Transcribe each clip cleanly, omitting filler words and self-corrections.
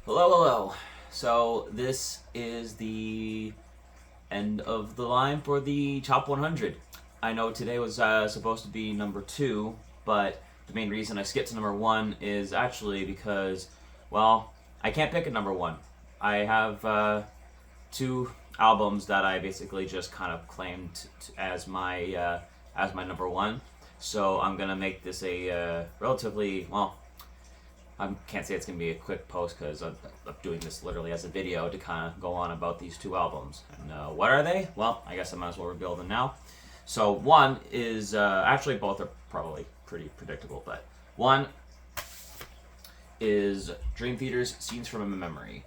Hello, hello. So this is the end of the line for the top 100. I know today was supposed to be number two, but the main reason I skipped to number one is actually because, well, I can't pick a number one. I have two albums that I basically just kind of claimed as my number one. So I'm gonna make this a relatively well, I can't say it's going to be a quick post because I'm doing this literally as a video to kind of go on about these two albums. And what are they? Well, I guess I might as well reveal them now. So one is actually both are probably pretty predictable, but one is Dream Theater's Scenes from a Memory.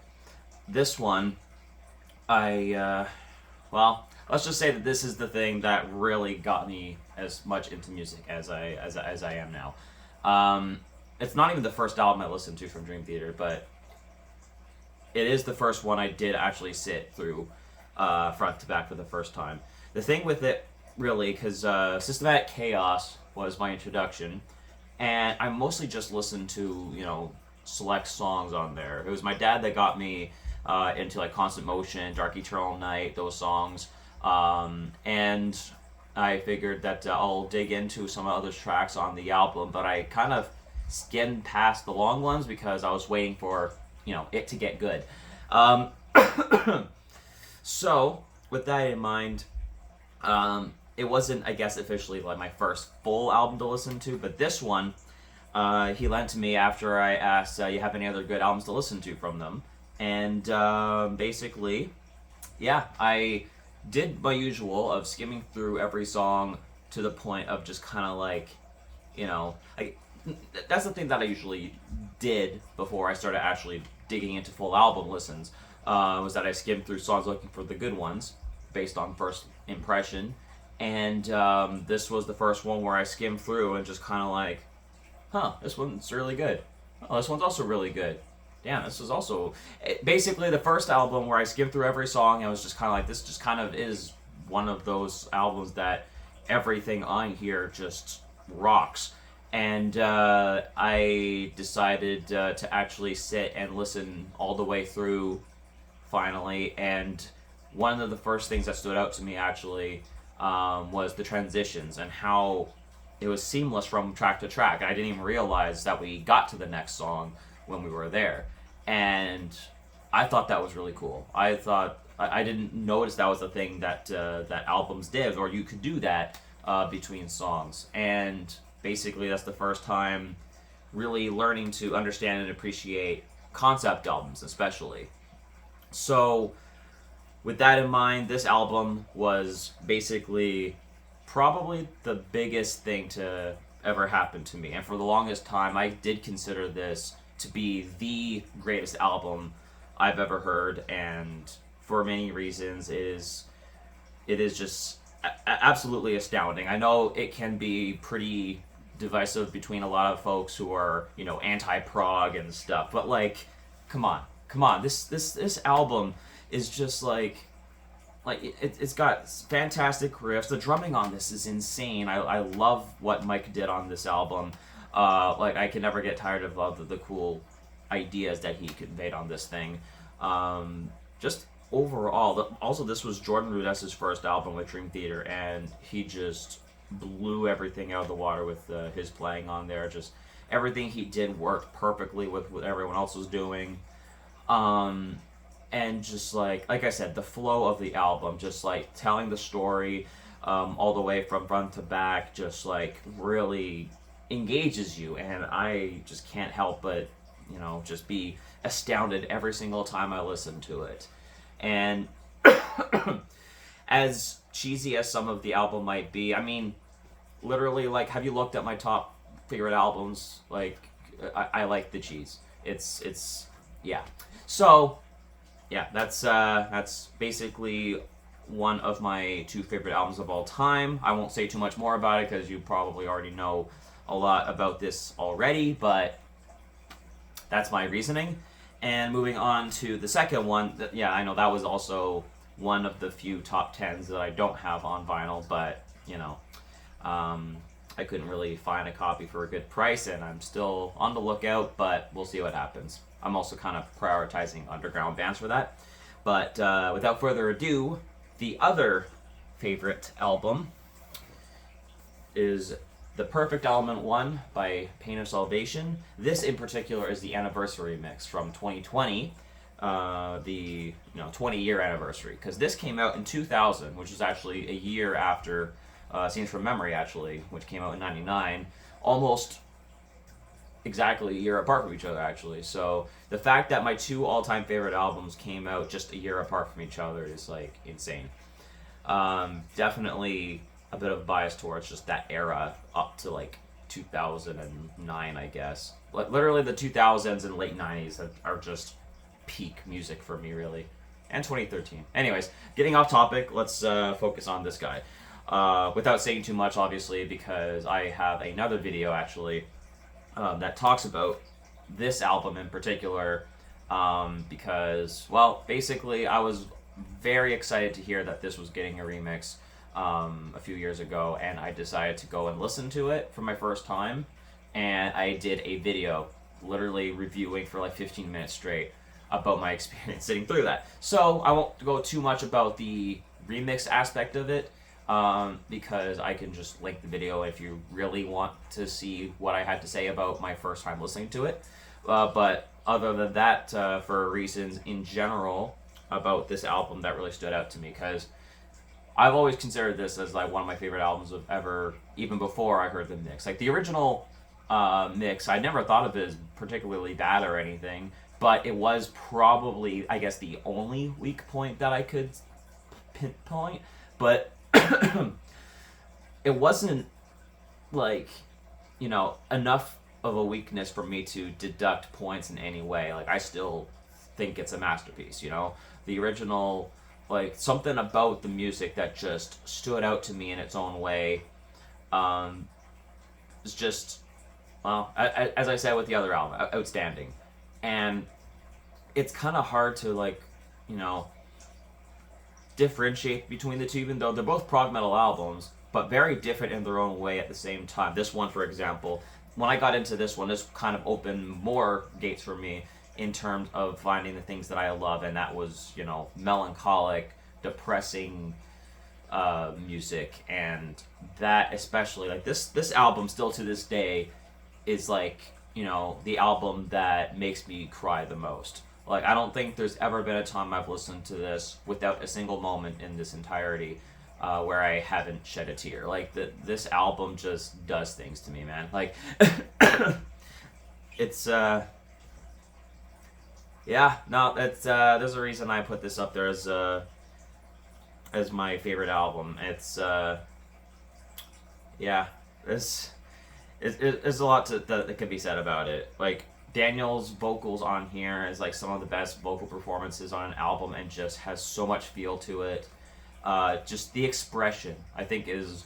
This one, well, let's just say that this is the thing that really got me as much into music as I am now. It's not even the first album I listened to from Dream Theater, but it is the first one I did actually sit through front to back for the first time. The thing with it, really, because Systematic Chaos was my introduction, and I mostly just listened to, select songs on there. It was my dad that got me into, like, Constant Motion, Dark Eternal Night, those songs. And I figured that I'll dig into some other tracks on the album, but I kind of skimmed past the long ones because I was waiting for it to get good. Um, so with that in mind, it wasn't, I guess, officially like my first full album to listen to, but this one he lent to me after I asked, "You have any other good albums to listen to from them?" And basically, yeah, I did my usual of skimming through every song to the point of just kind of like, like that's the thing that I usually did before I started actually digging into full album listens. Was that I skimmed through songs looking for the good ones based on first impression, and this was the first one where I skimmed through and just kind of like, this one's really good. Oh, this one's also really good. Damn, this is also basically the first album where I skimmed through every song. And I was just kind of like, this just kind of is one of those albums that everything on here just rocks. And I decided to actually sit and listen all the way through finally. And one of the first things that stood out to me actually was the transitions and how it was seamless from track to track. I didn't even realize that we got to the next song when we were there. And I thought that was really cool. I didn't notice that was a thing that that albums did, or you could do that between songs. And basically, that's the first time really learning to understand and appreciate concept albums, especially. So, with that in mind, this album was basically probably the biggest thing to ever happen to me. And for the longest time, I did consider this to be the greatest album I've ever heard, and for many reasons it is just absolutely astounding. I know it can be pretty divisive between a lot of folks who are anti-prog and stuff, but like, come on, this album is just like it's got fantastic riffs. The drumming on this is insane. I love what Mike did on this album. Like, I can never get tired of the cool ideas that he conveyed on this thing. Just overall, also this was Jordan Rudess's first album with Dream Theater, and he just blew everything out of the water with his playing on there. Just everything he did worked perfectly with what everyone else was doing. And just like I said, the flow of the album, just like telling the story all the way from front to back, just like really engages you, and I just can't help but just be astounded every single time I listen to it. And as cheesy as some of the album might be, I mean, literally, like, have you looked at my top favorite albums? Like, I like the cheese. It's yeah. So yeah, that's basically one of my two favorite albums of all time. I won't say too much more about it because you probably already know a lot about this already, but that's my reasoning. And moving on to the second one, yeah, I know that was also one of the few top tens that I don't have on vinyl, but I couldn't really find a copy for a good price, and I'm still on the lookout, but we'll see what happens. I'm also kind of prioritizing underground bands for that. But without further ado, the other favorite album is The Perfect Element 1 by Pain of Salvation. This in particular is the anniversary mix from 2020, the 20-year anniversary, because this came out in 2000, which is actually a year after Scenes from Memory, actually, which came out in 99, almost exactly a year apart from each other, actually. So the fact that my two all-time favorite albums came out just a year apart from each other is like insane. Definitely a bit of bias towards just that era up to like 2009, I guess. Literally the 2000s and late 90s are just peak music for me, really. And 2013. Anyways, getting off topic, let's focus on this guy. Without saying too much, obviously, because I have another video, actually, that talks about this album in particular, because, well, basically I was very excited to hear that this was getting a remix a few years ago, and I decided to go and listen to it for my first time, and I did a video literally reviewing for like 15 minutes straight about my experience sitting through that. So I won't go too much about the remix aspect of it, because I can just link the video if you really want to see what I had to say about my first time listening to it. But other than that, for reasons in general about this album that really stood out to me, because I've always considered this as like one of my favorite albums of ever, even before I heard the mix. Like the original mix, I never thought of it as particularly bad or anything, but it was probably, I guess, the only weak point that I could pinpoint. But it wasn't like, enough of a weakness for me to deduct points in any way. Like, I still think it's a masterpiece, The original, like, something about the music that just stood out to me in its own way, is just, well, as I said with the other album, outstanding. And it's kind of hard to, like, differentiate between the two, even though they're both prog metal albums, but very different in their own way at the same time. This one, for example, when I got into this one, this kind of opened more gates for me in terms of finding the things that I love, and that was, melancholic, depressing music, and that especially, like, this album still to this day is like, the album that makes me cry the most. Like, I don't think there's ever been a time I've listened to this without a single moment in this entirety where I haven't shed a tear. Like, this album just does things to me, man. Like, it's, yeah, no, it's, there's a reason I put this up there as my favorite album. It's, yeah, there's a lot that could be said about it. Like, Daniel's vocals on here is like some of the best vocal performances on an album, and just has so much feel to it. Just the expression, I think, is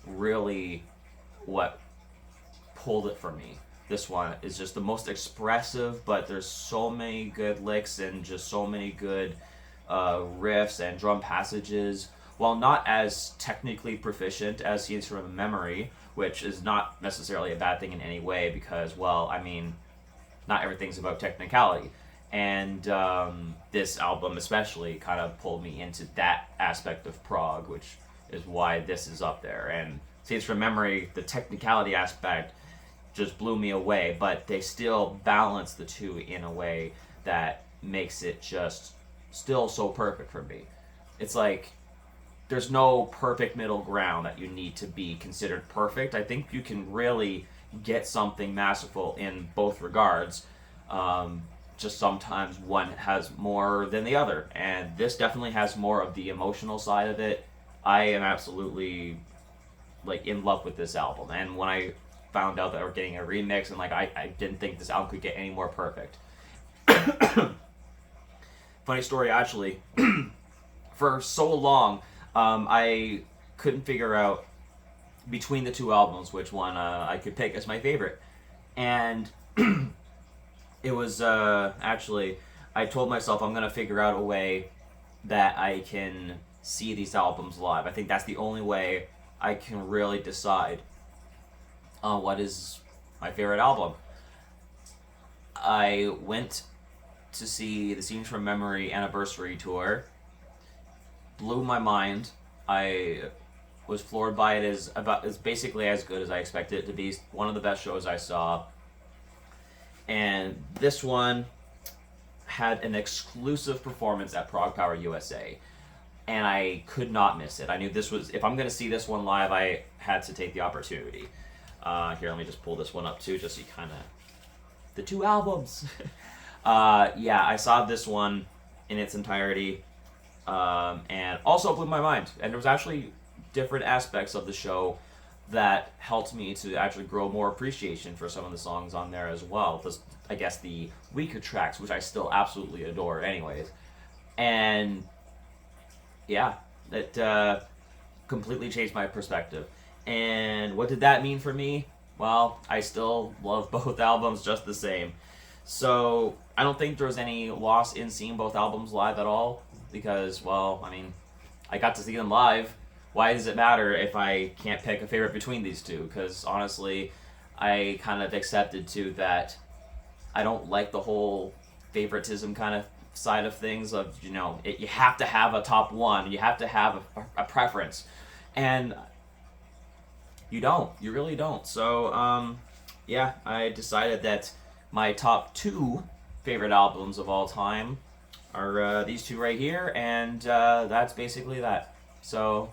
really what pulled it for me. This one is just the most expressive, but there's so many good licks and just so many good riffs and drum passages. While not as technically proficient as Scenes from Memory, which is not necessarily a bad thing in any way, because, well, I mean, not everything's about technicality. And this album especially kind of pulled me into that aspect of prog, which is why this is up there. And Scenes from Memory, the technicality aspect just blew me away, but they still balance the two in a way that makes it just still so perfect for me. It's like there's no perfect middle ground that you need to be considered perfect. I think you can really get something masterful in both regards. Just sometimes one has more than the other, and this definitely has more of the emotional side of it. I am absolutely, like, in love with this album, and when I found out that we're getting a remix, and like I didn't think this album could get any more perfect. Funny story, actually. For so long, I couldn't figure out between the two albums which one I could pick as my favorite. And it was actually, I told myself I'm going to figure out a way that I can see these albums live. I think that's the only way I can really decide what is my favorite album. I went to see the Scenes from Memory anniversary tour. Blew my mind. I was floored by it. It's basically as good as I expected it to be. One of the best shows I saw. And this one had an exclusive performance at Prog Power USA. And I could not miss it. I knew this was, if I'm going to see this one live, I had to take the opportunity. Here, let me just pull this one up too, just so you kind of, the two albums. Yeah, I saw this one in its entirety, and also blew my mind. And there was actually different aspects of the show that helped me to actually grow more appreciation for some of the songs on there as well. I guess the weaker tracks, which I still absolutely adore anyways. And yeah, it completely changed my perspective. And what did that mean for me? Well, I still love both albums just the same. So I don't think there was any loss in seeing both albums live at all, because, well, I mean, I got to see them live. Why does it matter if I can't pick a favorite between these two? Because honestly, I kind of accepted too that I don't like the whole favoritism kind of side of things of, you know, you have to have a top one, you have to have a preference, and you really don't. So yeah, I decided that my top two favorite albums of all time are these two right here, and that's basically that. So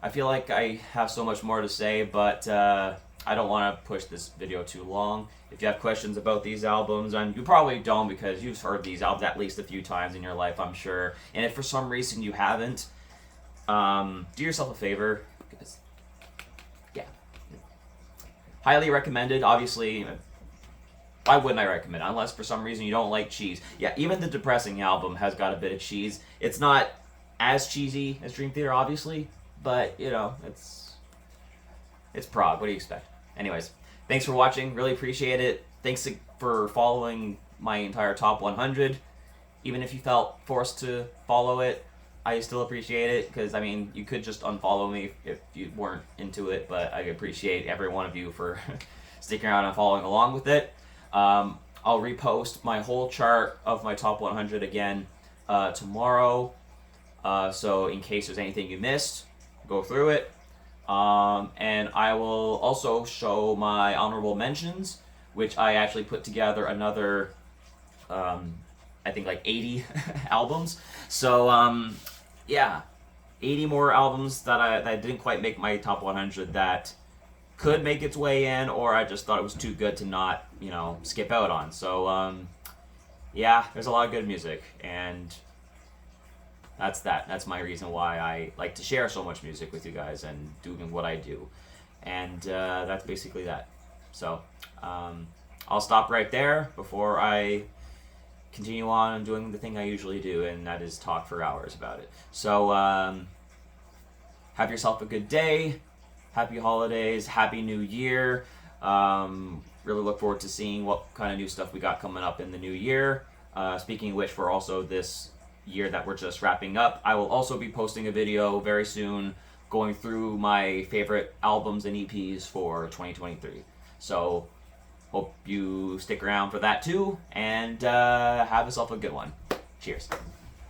I feel like I have so much more to say, but I don't want to push this video too long. If you have questions about these albums, and you probably don't because you've heard these albums at least a few times in your life, I'm sure. And if for some reason you haven't, do yourself a favor. Because, yeah. Highly recommended, obviously. Why wouldn't I recommend it? Unless for some reason you don't like cheese. Yeah, even the Depressing album has got a bit of cheese. It's not as cheesy as Dream Theater, obviously, but, you know, it's prog. What do you expect? Anyways, thanks for watching. Really appreciate it. Thanks for following my entire top 100. Even if you felt forced to follow it, I still appreciate it, because, I mean, you could just unfollow me if you weren't into it, but I appreciate every one of you for sticking around and following along with it. I'll repost my whole chart of my top 100 again tomorrow, so in case there's anything you missed, go through it. And I will also show my honorable mentions, which I actually put together another, I think like 80 albums. So, yeah, 80 more albums that didn't quite make my top 100 that could make its way in, or I just thought it was too good to not, you know, skip out on. So, yeah, there's a lot of good music, and that's that. That's my reason why I like to share so much music with you guys and doing what I do. And that's basically that. So I'll stop right there before I continue on doing the thing I usually do, and that is talk for hours about it. So have yourself a good day. Happy holidays. Happy New Year. Really look forward to seeing what kind of new stuff we got coming up in the new year. Speaking of which, for also this year that we're just wrapping up, I will also be posting a video very soon going through my favorite albums and EPs for 2023. So hope you stick around for that too, and have yourself a good one. Cheers.